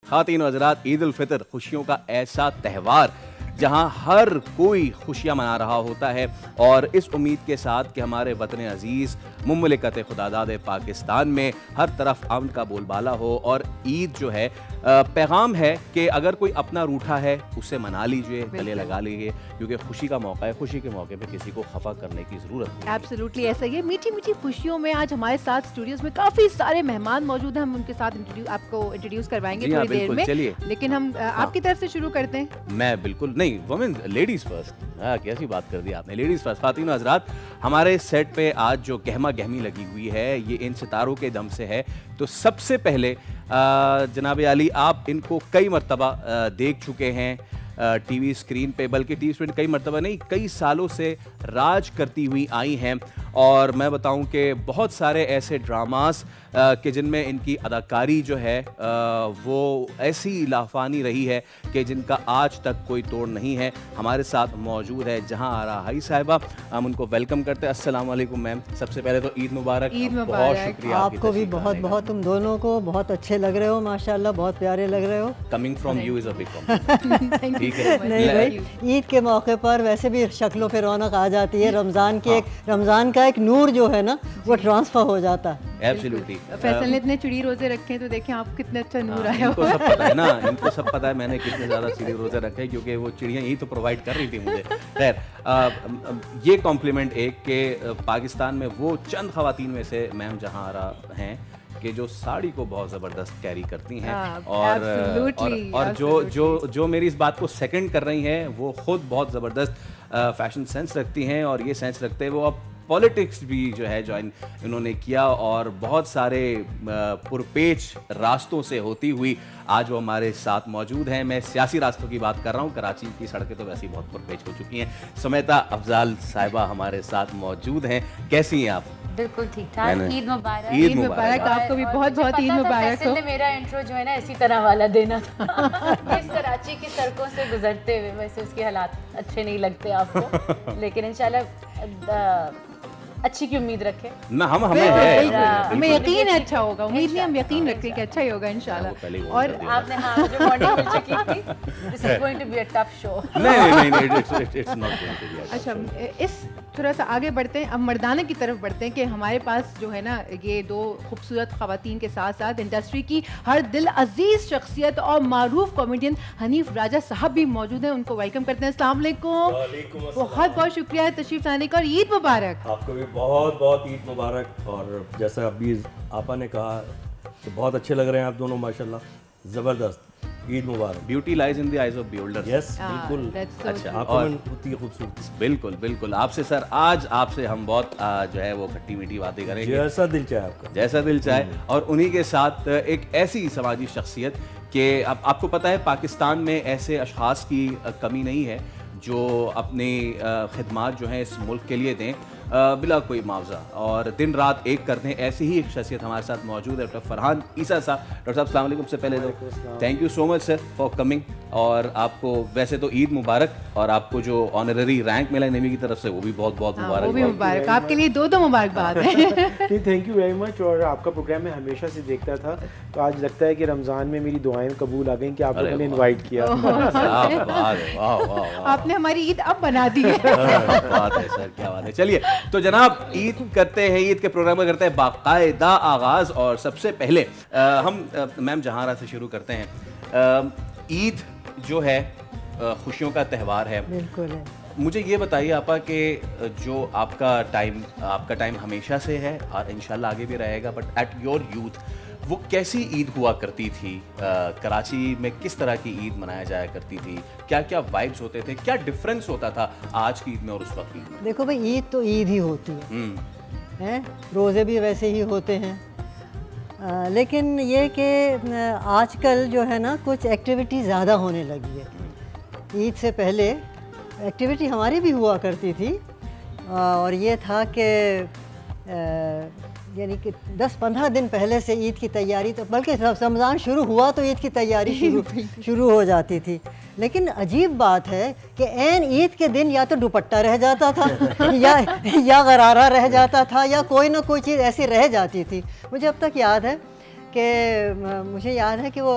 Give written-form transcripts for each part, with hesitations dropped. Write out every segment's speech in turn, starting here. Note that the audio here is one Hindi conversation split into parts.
ख़वातीन व हज़रात, ईद उल फितर खुशियों का ऐसा त्यौहार जहां हर कोई खुशियां मना रहा होता है, और इस उम्मीद के साथ कि हमारे वतन अजीज़ मुमलिकत खुदादाद पाकिस्तान में हर तरफ अमन का बोलबाला हो। और ईद जो है पैगाम है कि अगर कोई अपना रूठा है उसे मना लीजिए, गले लगा लीजिए, क्योंकि खुशी का मौका है। खुशी के मौके पे किसी को खफा करने की ज़रूरत नहीं। एब्सोल्युटली ऐसा ही है। मीठी मीठी खुशियों में आज हमारे साथ स्टूडियोज़ में काफ़ी सारे मेहमान मौजूद हैं। हम उनके साथ आपको इंट्रोड्यूस करवाएंगे थोड़ी देर में। चलिए, लेकिन हम आपकी तरफ से शुरू करते हैं। मैं बिल्कुल नहीं, वुमेन लेडीज़ फर्स्ट। कैसी बात कर दी आपने, लेडीज़ फर्स्ट। ख़वातीन हज़रात, हमारे सेट पे आज जो गहमा गहमी लगी हुई है ये इन सितारों के दम से है। तो सबसे पहले जनाब आली, आप इनको कई मरतबा देख चुके हैं टीवी स्क्रीन पे, बल्कि टीवी स्क्रीन कई मरतबा नहीं, कई सालों से राज करती हुई आई हैं। और मैं बताऊं कि बहुत सारे ऐसे ड्रामास कि जिनमें इनकी अदाकारी जो है वो ऐसी लाफानी रही है कि जिनका आज तक कोई तोड़ नहीं है। हमारे साथ मौजूद है जहां आरा हाई साहिबा, हम उनको वेलकम करते हैं। अस्सलाम वालेकुम मैम, सबसे पहले तो ईद मुबारक। ईद बहुत मुबारक। शुक्रिया आपको भी बहुत बहुत, तुम दोनों को बहुत अच्छे लग रहे हो माशाल्लाह, बहुत प्यारे लग रहे हो। Coming from you is a big complement. ठीक है, नहीं भाई, ईद के मौके पर वैसे भी शक्लों पे रौनक आ जाती है। रमज़ान की रमज़ान का एक नूर जो है ना वो ट्रांसफ़र हो जाता है। एब्सोल्युटली। फैसल ने इतने चिड़ी रोजे रखे हैं तो देखें आप कितने अच्छा नूर आया इनको सब पता है ना, इनको सब पता है मैंने कितने ज़्यादा चिड़ी रोजे रखे हैं, क्योंकि वो चिड़ियाँ यही तो प्रोवाइड कर रही थी मुझे। खैर, ये कॉम्प्लीमेंट एक के पाकिस्तान में वो चंद ख़वातीन में से मैम जहाँ आ रहा हैं कि जो साड़ी को बहुत ज़बरदस्त कैरी करती हैं। और जो मेरी इस बात को सेकंड कर रही हैं वो ख़ुद बहुत ज़बरदस्त फैशन सेंस रखती हैं, और ये सेंस रखते हैं वो अब पॉलिटिक्स भी जो है ज्वाइन इन्होंने किया, और बहुत सारे पुरपेच रास्तों से होती हुई आज वो हमारे साथ मौजूद हैं। मैं सियासी रास्तों की बात कर रहा हूँ, कराची की सड़कें तो वैसे ही बहुत पुरपेच हो चुकी हैं। सुमेता अफजाल साहिबा हमारे साथ मौजूद हैं, कैसी हैं आप? बिल्कुल ठीक ठाक। ईद मुबारक। ईद मुबारक आपको भी बहुत बहुत ईद मुबारक हो। मेरा इंट्रो जो है ना इसी तरह वाला देना था। इस कराची की सड़कों से गुजरते हुए, वैसे उसके हालात अच्छे नहीं लगते आपको, लेकिन इंशाल्लाह अच्छी की उम्मीद रखें। हमें यकीन है अच्छा होगा। उम्मीद नहीं, हम यकीन रखते हैं कि अच्छा ही होगा इंशाल्लाह। और आपने जो वार्निंग मिल चुकी थी, this is going to be a tough show. नहीं, it's not going to be. अच्छा, इस थोड़ा सा आगे बढ़ते हैं, अब मर्दाना की तरफ बढ़ते हैं कि हमारे पास जो है ना ये दो खूबसूरत ख़वातीन के साथ साथ इंडस्ट्री की हर दिल अजीज शख्सियत और मारूफ कॉमेडियन हनीफ राजा साहब भी मौजूद हैं। उनको वेलकम करते हैं। अस्सलाम वालेकुम। बहुत बहुत शुक्रिया तशरीफ लाने का, और ईद मुबारक। आपको भी बहुत बहुत ईद मुबारक। और जैसा अभी आपा ने कहा तो बहुत अच्छे लग रहे हैं आप दोनों माशाल्लाह, ज़बरदस्त। ईद मुबारक। Beauty lies in the eyes of builders. Yes, बिल्कुल। अच्छा, आपको होती है खूबसूरती। बिल्कुल बिल्कुल। आपसे सर, आज आपसे हम बहुत जो है वो खट्टी मीठी बातें करेंगे, जैसा दिल चाहे आपका, जैसा दिल चाहे। और उन्हीं के साथ एक ऐसी समाजी शख्सियत कि आपको पता है पाकिस्तान में ऐसे अशखास की कमी नहीं है जो अपनी खिदमात जो है इस मुल्क के लिए दें बिला कोई मुआवजा, और दिन रात एक करते हैं। ऐसी ही एक शख्सियत हमारे साथ मौजूद है, डॉक्टर फरहान ईसा साहब। डॉक्टर साहब अस्सलाम वालेकुम। से पहले तो thank you so much sir for coming, और आपको वैसे तो ईद मुबारक, और आपको जो ऑनररी रैंक मिला नेवी की तरफ से वो भी बहुत बहुत मुबारक। वो भी मुबारक आपके लिए, दो मुबारकबाद है। Thank you very much. और आपका प्रोग्राम मैं हमेशा से देखता था, तो आज लगता है कि रमज़ान में मेरी दुआएं कबूल आ गई कि आप लोगों ने इनवाइट किया। आपने हमारी ईद अब बना दी है। बात है सर, क्या बात है। चलिए तो जनाब ईद करते हैं, ईद के प्रोग्राम में करते हैं बाकायदा आगाज़। और सबसे पहले हम मैम जहांरा से शुरू करते हैं। ईद जो है खुशियों का त्यौहार है। बिल्कुल है। मुझे ये बताइए आपा कि जो आपका टाइम हमेशा से है और इंशाल्लाह आगे भी रहेगा, बट एट योर यूथ वो कैसी ईद हुआ करती थी? कराची में किस तरह की ईद मनाया जाया करती थी? क्या क्या वाइब्स होते थे? क्या डिफरेंस होता था आज की ईद में और उस वक्त की ईद में? देखो भाई, ईद तो ईद ही होती है, रोज़े भी वैसे ही होते हैं। लेकिन ये कि आजकल जो है ना कुछ एक्टिविटी ज़्यादा होने लगी है। ईद से पहले एक्टिविटी हमारी भी हुआ करती थी, और ये था कि यानी कि 10-15 दिन पहले से ईद की तैयारी, तो बल्कि रमज़ान शुरू हुआ तो ईद की तैयारी शुरू हो जाती थी। लेकिन अजीब बात है कि ऐन ईद के दिन या तो दुपट्टा रह जाता था या गरारा रह जाता था, या कोई ना कोई चीज़ ऐसी रह जाती थी। मुझे अब तक याद है कि वो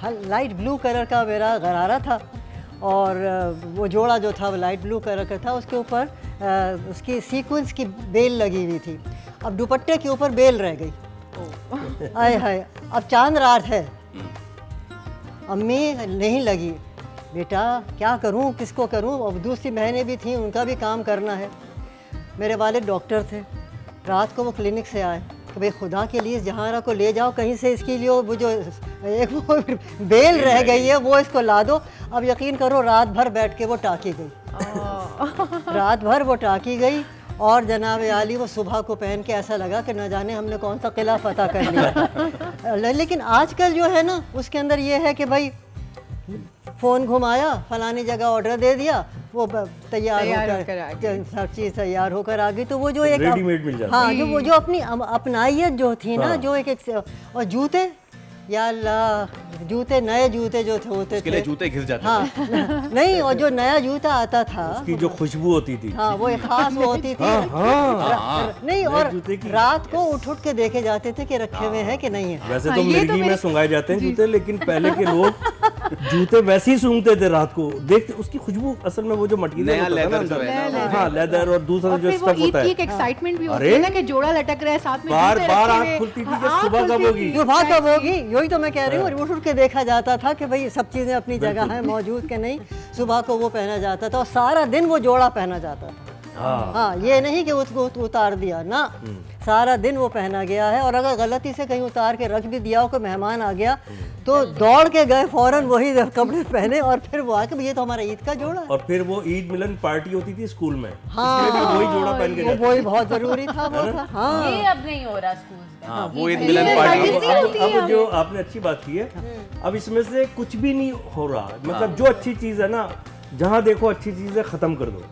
लाइट ब्लू कलर का मेरा गरारा था और वो जोड़ा जो था वो लाइट ब्लू कलर का था, उसके ऊपर उसकी सीक्वेंस की बेल लगी हुई थी। अब दुपट्टे के ऊपर बेल रह गई। आय हाय, अब चांद रात है, अम्मी नहीं लगी, बेटा क्या करूं, किसको करूं, अब दूसरी बहनें भी थीं, उनका भी काम करना है। मेरे वालिद डॉक्टर थे, रात को वो क्लिनिक से आए कि भाई खुदा के लिए जहारा को ले जाओ कहीं से, इसके लिए वो जो एक वो बेल रह गई है वो इसको ला दो। अब यकीन करो रात भर बैठ के वो टाँकी गई, रात भर वो टाँकी गई और जनाब आली वो सुबह को पहन के ऐसा लगा कि न जाने हमने कौन सा किला फतह कर लिया। लेकिन आजकल जो है ना उसके अंदर ये है कि भाई फ़ोन घुमाया, फलानी जगह ऑर्डर दे दिया, वो तैयार होकर सब चीज़ तैयार होकर आ गई। तो वो जो एक रेडीमेड मिल जाता है। हाँ, जो वो जो अपनी अपनाइयत जो थी ना, जो एक और जूते, या अल्लाह, जूते नए जूते जो थे होते उसके लिए जूते घिस जाते हाँ नहीं, और जो नया जूता आता था उसकी जो खुशबू होती थी, हाँ वो एक खास वो होती थी। नहीं, और रात को उठ उठ के देखे जाते थे कि रखे हुए हैं कि नहीं है। वैसे तो मिर्गी में सुंगाए जाते हैं जूते, लेकिन पहले के लोग जूते वैसे ही सूंघते थे रात को, देखते उसकी खुशबू, असल में वो जो मटेरियल होता है ना, हाँ लेदर, और दूसरा जो स्टफ होता है, एक एक्साइटमेंट भी होती है ना कि जोड़ा लटक रहा है साथ में, बार बार आँख खुलती थी कि सुबह कब होगी, सुबह कब होगी। यही तो मैं कह रही हूँ, उठ उठ के देखा जाता था कि भाई सब चीज़ें अपनी जगह हैं, मौजूद के नहीं। सुबह को वो पहना जाता था और सारा दिन वो जोड़ा पहना जाता था। हाँ, ये नहीं कि उसको उतार दिया ना, सारा दिन वो पहना गया है। और अगर गलती से कहीं उतार के रख भी दिया हो, कोई मेहमान आ गया तो दौड़ के गए फौरन वही कपड़े पहने और फिर वो आके ये तो हमारा ईद का जोड़ा है। और फिर वो ईद मिलन पार्टी होती थी स्कूल में, हाँ, उसमें भी वही जोड़ा पहन के जाते वही बहुत जरूरी था वो था। हाँ, ये अब नहीं हो रहा स्कूल में। हाँ, वो ईद मिलन पार्टी। अब जो आपने अच्छी बात की है, अब इसमें से कुछ भी नहीं हो रहा, मतलब जो अच्छी चीज़ है ना, जहाँ देखो अच्छी चीज़ें ख़त्म कर दो,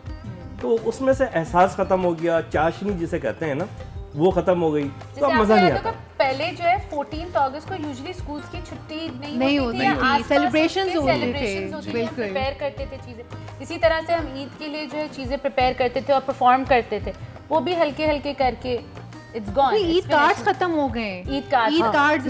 तो उसमें से एहसास ख़त्म हो गया, चाशनी जिसे कहते हैं ना, वो ख़त्म हो गई, तो अब मज़ा नहीं आता। पहले जो है 14 अगस्त को यूजुअली स्कूल्स की छुट्टी नहीं होती थी, सेलिब्रेशंस होते थे, प्रिपेयर करते थे चीज़ें। इसी तरह से हम ईद के लिए जो है चीज़ें प्रिपेयर करते थे और परफॉर्म करते थे, वो भी हल्के हल्के करके इट्स गॉन। ईद कार्ड्स खत्म हो गए, ईद कार्ड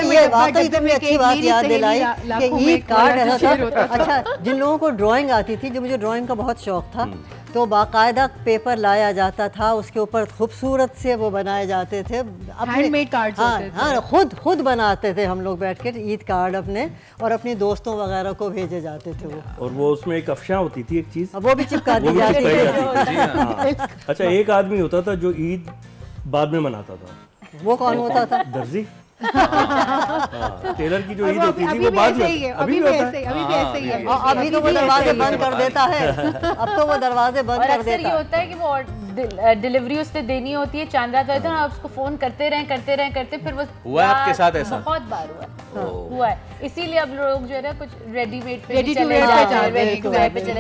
ये वाकई तुमने अच्छी बात याद दिलाई कि ईद कार्ड ऐसा था। अच्छा, जिन लोगों को ड्राइंग आती थी, जो मुझे ड्राइंग का बहुत शौक था, तो बाकायदा पेपर लाया जाता था, उसके ऊपर खूबसूरत से वो बनाए जाते थे, हैंडमेड कार्ड्स होते थे। हाँ, खुद बनाते थे हम लोग बैठ के ईद कार्ड अपने, और अपने दोस्तों वगैरह को भेजे जाते थे वो। और वो उसमें एक अफशा होती थी, एक चीज़, वो भी चिपका दी जाती थी। अच्छा, एक आदमी होता था जो ईद बाद में मनाता था। वो कौन होता था? दर्जी। टेलर की जो ईद होती थी वो बाद में, अभी भी ऐसे ही है। अभी तो वो दरवाजे बंद कर देता है, अब तो वो दरवाजे बंद कर देता है। ये होता है कि वो डिलीवरी उसने देनी होती है, चांद रात होता है, आप उसको फोन करते रहें, फिर वो हुआ आपके साथ ऐसा? बहुत बार हुआ है। इसीलिए अब लोग जो है ना कुछ रेडीमेड पे Ready to चले wear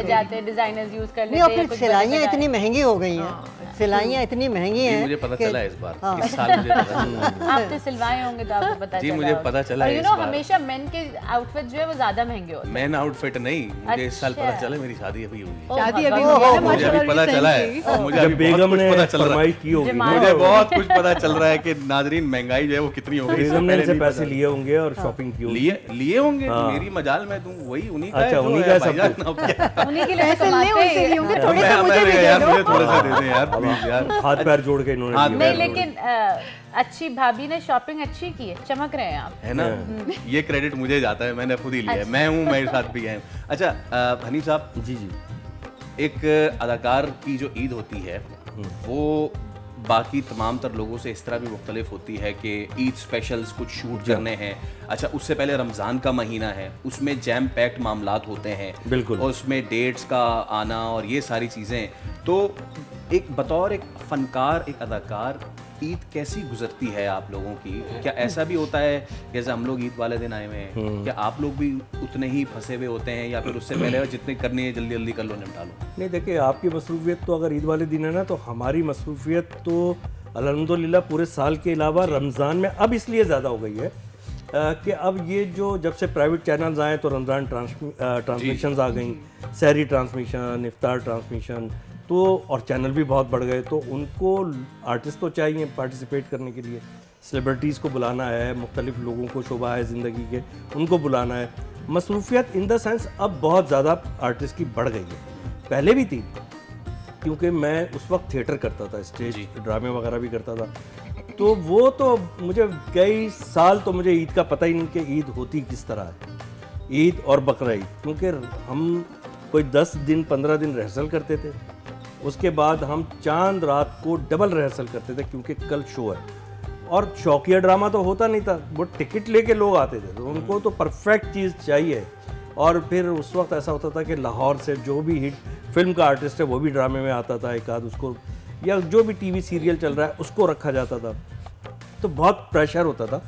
जाते हैं, डिजाइनर्स यूज कर लेते हैं। फिर सिलाइयाँ इतनी महंगी हो गई हैं, सिलाइयाँ इतनी महंगी हैं, मुझे पता चला इस बार, इस साल मुझे पता चला। आप तो सिलवाए होंगे तो आपको पता जी, चला। मुझे पता चला इस बार। हमेशा मेन के आउटफिट जो है वो ज्यादा महंगे होते हैं। मैन आउटफिट नहीं, मुझे इस साल पता चला मेरी शादी अभी हुई। शादी अभी हुई है, मुझे अभी पता चला है, मुझे अभी बेगम ने पता चल रहा है, फरमाइश की होगी, मुझे बहुत कुछ पता चल रहा है कि नाजरीन महंगाई जो है वो कितनी हो गई। बेगम ने इनसे पैसे लिए होंगे और शॉपिंग की होगी। लिए होंगे, मेरी मजाल में दूं, वही उन्हीं का है। अच्छा, उन्हीं का सब कुछ। उन्हीं के लिए पैसे ले उनसे लिए होंगे, थोड़े से मुझे भी दे यार, दो। मुझे थोड़ा सा दे दे यार, प्लीज यार। हाथ पैर जोड़ के इन्होंने हाथ दिया। नहीं, लेकिन अच्छी भाभी ने शॉपिंग अच्छी की है, चमक रहे हैं आप, है ना। ये क्रेडिट मुझे जाता है, मैंने खुद ही लिया है, मैं हूँ, मेरे साथ भी गए। अच्छा हनीफ साहब जी जी, एक अदाकार की जो ईद होती है वो बाकी तमाम तर लोगों से इस तरह भी मुख्तलिफ होती है कि ईद स्पेशल्स कुछ शूट करने हैं। अच्छा, उससे पहले रमज़ान का महीना है, उसमें जैम पैक्ड मामलात होते हैं, बिल्कुल, और उसमें डेट्स का आना और ये सारी चीज़ें। तो एक बतौर एक फ़नकार, एक अदाकार, ईद कैसी गुजरती है आप लोगों की? क्या ऐसा भी होता है जैसे हम लोग ईद वाले दिन आए हुए हैं, क्या आप लोग भी उतने ही फंसे हुए होते हैं, या फिर उससे पहले जितने करने हैं जल्दी जल्दी कर लो, निपटा लो? नहीं, देखिए, आपकी मसरूफियत तो अगर ईद वाले दिन है ना, तो हमारी मसरूफियत तो अल्हम्दुलिल्लाह पूरे साल के अलावा रमज़ान में अब इसलिए ज़्यादा हो गई है कि अब ये जो जब से प्राइवेट चैनल्स आए तो रमज़ान ट्रांसमिशंस आ गई, सहरी ट्रांसमिशन, इफ्तार ट्रांसमिशन, तो और चैनल भी बहुत बढ़ गए, तो उनको आर्टिस्ट तो चाहिए पार्टिसिपेट करने के लिए, सेलिब्रिटीज़ को बुलाना है, मुख्तलिफ लोगों को शोबा है ज़िंदगी के, उनको बुलाना है। मसरूफियत इन द सेंस अब बहुत ज़्यादा आर्टिस्ट की बढ़ गई है, पहले भी थी, क्योंकि मैं उस वक्त थिएटर करता था, स्टेज ड्रामे वगैरह भी करता था, तो वो तो मुझे कई साल तो मुझे ईद का पता ही नहीं कि ईद होती किस तरह है, ईद और बकरा ईद, क्योंकि हम कोई 10 दिन 15 दिन रिहर्सल करते थे, उसके बाद हम चांद रात को डबल रिहर्सल करते थे क्योंकि कल शो है। और शौकिया ड्रामा तो होता नहीं था, वो टिकट लेके लोग आते थे, तो उनको तो परफेक्ट चीज़ चाहिए। और फिर उस वक्त ऐसा होता था कि लाहौर से जो भी हिट फिल्म का आर्टिस्ट है वो भी ड्रामे में आता था, एक आध उसको, या जो भी टीवी सीरियल चल रहा है उसको रखा जाता था, तो बहुत प्रेशर होता था,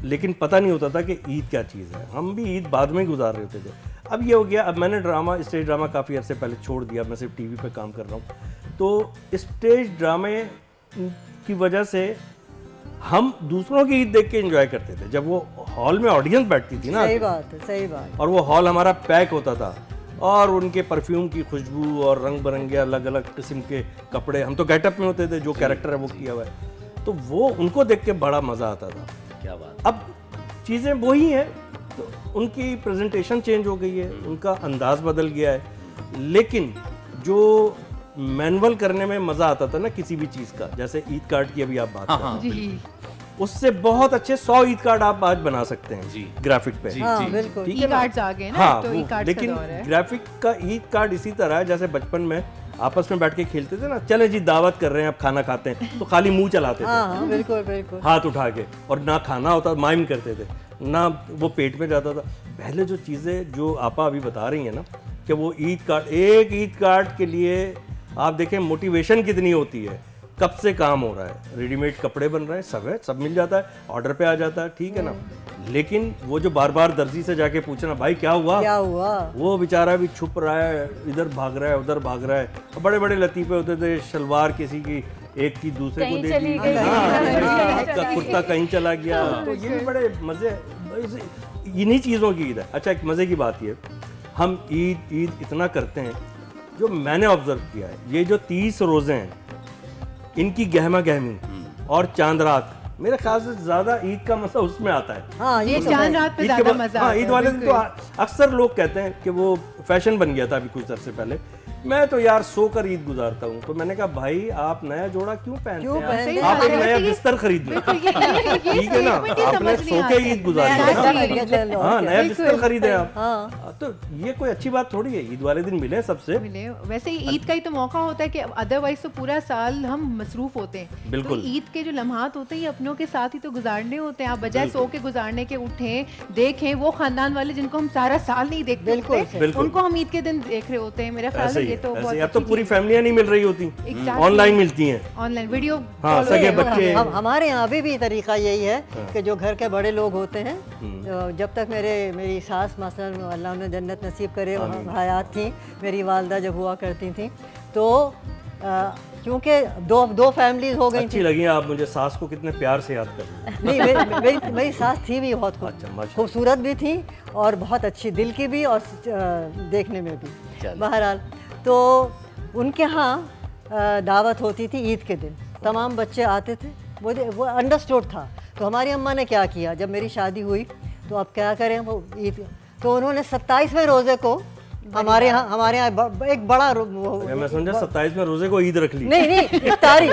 लेकिन पता नहीं होता था कि ईद क्या चीज़ है। हम भी ईद बाद में गुजार रहे होते थे। अब ये हो गया, अब मैंने ड्रामा, स्टेज ड्रामा काफ़ी अर्से पहले छोड़ दिया, मैं सिर्फ टीवी पे काम कर रहा हूँ। तो स्टेज ड्रामे की वजह से हम दूसरों की ईद देख के एंजॉय करते थे, जब वो हॉल में ऑडियंस बैठती थी ना, सही बात है, सही बात। और वो हॉल हमारा पैक होता था, और उनके परफ्यूम की खुशबू और रंग बिरंगे अलग अलग किस्म के कपड़े, हम तो गेटअप में होते थे, जो कैरेक्टर है वो किया हुआ है, तो वो उनको देख के बड़ा मज़ा आता था। क्या बात। अब चीज़ें वही हैं, तो उनकी प्रेजेंटेशन चेंज हो गई है, उनका अंदाज बदल गया है, लेकिन जो मैनुअल करने में मज़ा आता था ना किसी भी चीज़ का, जैसे ईद कार्ड की अभी आप बात कर रहे हैं, उससे बहुत अच्छे 100 ईद कार्ड आप आज बना सकते हैं जी ग्राफिक पे। हाँ, बिल्कुल। ठीक है ना? कार्ड्स आ गए ना, हाँ, तो ई-कार्ड्स लेकिन का दौर है। ग्राफिक का ईद कार्ड इसी तरह है जैसे बचपन में आपस में बैठ के खेलते थे ना, चले जी दावत कर रहे हैं, अब खाना खाते हैं, तो खाली मुंह चलाते थे, हाँ, बिल्कुल बिल्कुल, हाथ उठा के, और ना खाना होता, माइम करते थे ना, वो पेट में जाता था। पहले जो चीज़ें जो आपा अभी बता रही हैं ना, कि वो ईद कार्ड, एक ईद कार्ड के लिए आप देखें मोटिवेशन कितनी होती है, कब से काम हो रहा है, रेडीमेड कपड़े बन रहे हैं, सब है, सब मिल जाता है, ऑर्डर पे आ जाता है, ठीक है ना, लेकिन वो जो बार बार दर्जी से जाके पूछना भाई क्या हुआ, वो बेचारा भी छुप रहा है, इधर भाग रहा है, उधर भाग रहा है, बड़े बड़े लतीफे होते थे, शलवार किसी की एक की दूसरे को दे दी, कुर्ता कहीं चला गया, तो ये भी बड़े मजे, इन्हीं चीज़ों की ईद है। अच्छा, एक मज़े की बात ये, हम ईद इतना करते हैं, जो मैंने ऑब्जर्व किया है, ये जो 30 रोज़े हैं, इनकी गहमा गहमी और चांद रात, मेरे ख्याल से ज्यादा ईद का मजा उसमें आता है। हाँ, ये चांद रात पे ज्यादा मजा आता है। ईद वाले दिन तो अक्सर लोग कहते हैं कि वो फैशन बन गया था अभी कुछ अरसे पहले, मैं तो यार सोकर ईद गुजारता हूँ, तो मैंने कहा भाई आप नया जोड़ा क्यों पहनते हैं, आप एक नया बिस्तर खरीद लें, ठीक है ना, आपने सो के ईद गुजारी, हाँ नया बिस्तर खरीदे आप, तो ये कोई अच्छी बात थोड़ी है, ईद वाले दिन मिले सबसे। वैसे ही ईद का ही तो मौका होता है कि अदरवाइज तो पूरा साल हम मसरूफ होते हैं, बिल्कुल, तो ईद के जो लम्हात होते हैं ये अपनों के साथ ही तो गुजारने होते हैं। आप बजाय सो के गुजारने के उठें, देखें वो खानदान वाले जिनको हम सारा साल नहीं देखते, उनको हम ईद के दिन देख रहे होते हैं। मेरा ख्याल है ये तो बहुत, अब तो पूरी फैमिलियां नहीं मिल रही होती, ऑनलाइन मिलती हैं, ऑनलाइन वीडियो, हाँ, सगे बच्चे। हमारे यहाँ अभी भी तरीका यही है कि जो घर के बड़े लोग होते हैं, जब तक मेरी सास मसलन अल्लाह ने जन्नत नसीब करे हयात थी, मेरी वालदा जब हुआ करती थी, तो क्योंकि दो फैमिलीज हो गई। अच्छी लगी आप मुझे, सास को कितने प्यार से याद कर। नहीं, मेरी सास थी भी बहुत खूबसूरत भी थी और बहुत अच्छी दिल की भी और देखने में भी। बहरहाल तो उनके यहाँ दावत होती थी ईद के दिन, तमाम बच्चे आते थे, वो अंडरस्टूड था। तो हमारी अम्मा ने क्या किया, जब मेरी शादी हुई तो अब क्या करें, वो ईद, तो उन्होंने 27वें रोज़े को हमारे यहाँ एक बड़ा मैं समझा 27वें रोजे को ईद रख ली। नहीं इफ्तारी,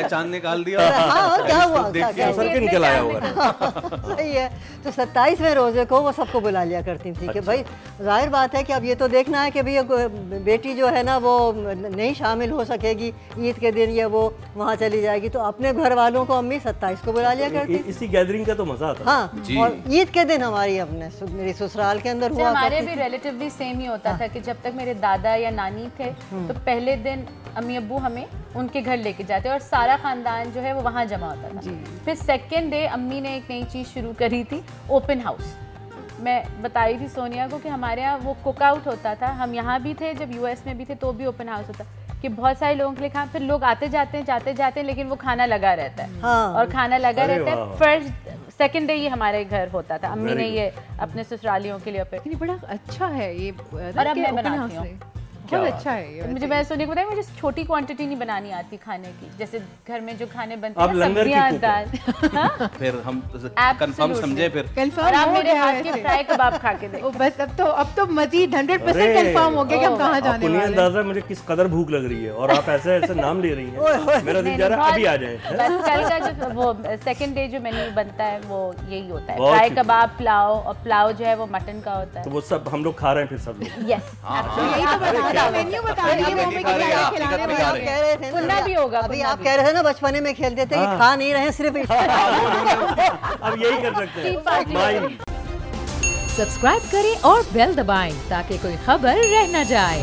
चांद निकाल दिया। हाँ, क्या हुआ, सर के निकल आया होगा। सही है। तो 27वें रोजे को वो सबको बुला लिया करती थी कि भाई जाहिर बात है कि अब ये तो देखना है कि भाई बेटी जो है ना वो नहीं शामिल हो सकेगी ईद के दिन, या वो वहाँ चली जाएगी, तो अपने घर वालों को अम्मी 27 को बुला लिया करती। इसी गैदरिंग का तो मजा आता। हाँ, और ईद के दिन हमारी मेरी ससुराल के अंदर हुआ, हमारे भी रिलेटिव भी सेम ही होता था कि जब तक मेरे दादा या नानी थे तो पहले दिन अम्मी अब्बू हमें उनके घर लेके जाते और सारा खानदान जो है वो वहाँ जमा होता था। फिर सेकेंड डे अम्मी ने एक नई चीज़ शुरू करी थी, ओपन हाउस। मैं बताई थी सोनिया को कि हमारे यहाँ वो कुक आउट होता था, हम यहाँ भी थे जब यूएस में भी थे तो भी ओपन हाउस होता कि बहुत सारे लोगों के लिए खाना, फिर लोग आते जाते हैं लेकिन वो खाना लगा रहता है। और खाना लगा रहता है। फर्स्ट सेकंड डे ये हमारे घर होता था, अम्मी ने ये अपने ससुरालियों के लिए बड़ा अच्छा है ये। और अब मैं बनाती हूँ बहुत अच्छा है ये। मुझे वैसे सुनने को बताया, मुझे छोटी क्वांटिटी नहीं बनानी आती खाने की, जैसे घर में जो खाने बनते आप हैं लंगर की सब्जियां cook दाल। फिर हम कंफर्म समझे फिर और कंफर्म आप हो मेरे गया हाथ के वैसे। फ्राई कबाब खा के देखो। ओ, बस अब तो मजीद 100% अरे, कंफर्म हो गया कि हम कहाँ जाने आपको नहीं वाले हैं। अंदाजा मुझे किस कदर भूख लग रही है और आप ऐसे ऐसे नाम ले रही हैं। मेरा दिल जा रहा है अभी आ जाए। बस कल का जो वो सेकंड डे जो मेन्यू बनता है वो यही होता है, बहुत फ्राई शुक्रिया। कबाब, पुलाव, और पुलाव जो है वो मटन का होता तो है। वो सब हम लोग खा रहे हैं फिर सब लोग। यस, यही तो बता रहा मेन्यू बता रही है, वो हमें क्या क्या खिलाने आप वाले हैं। कह रहे थे पुन्ना भी होगा, अभी पुन्ना आप भी। कह रहे थे ना बचपने में खेलते थे, ये खा नहीं रहे हैं सिर्फ अब यही कर सकते टी पार्टी। हैं माई। सब्सक्राइब करें और बेल दबाएं ताकि कोई खबर रह न जाए।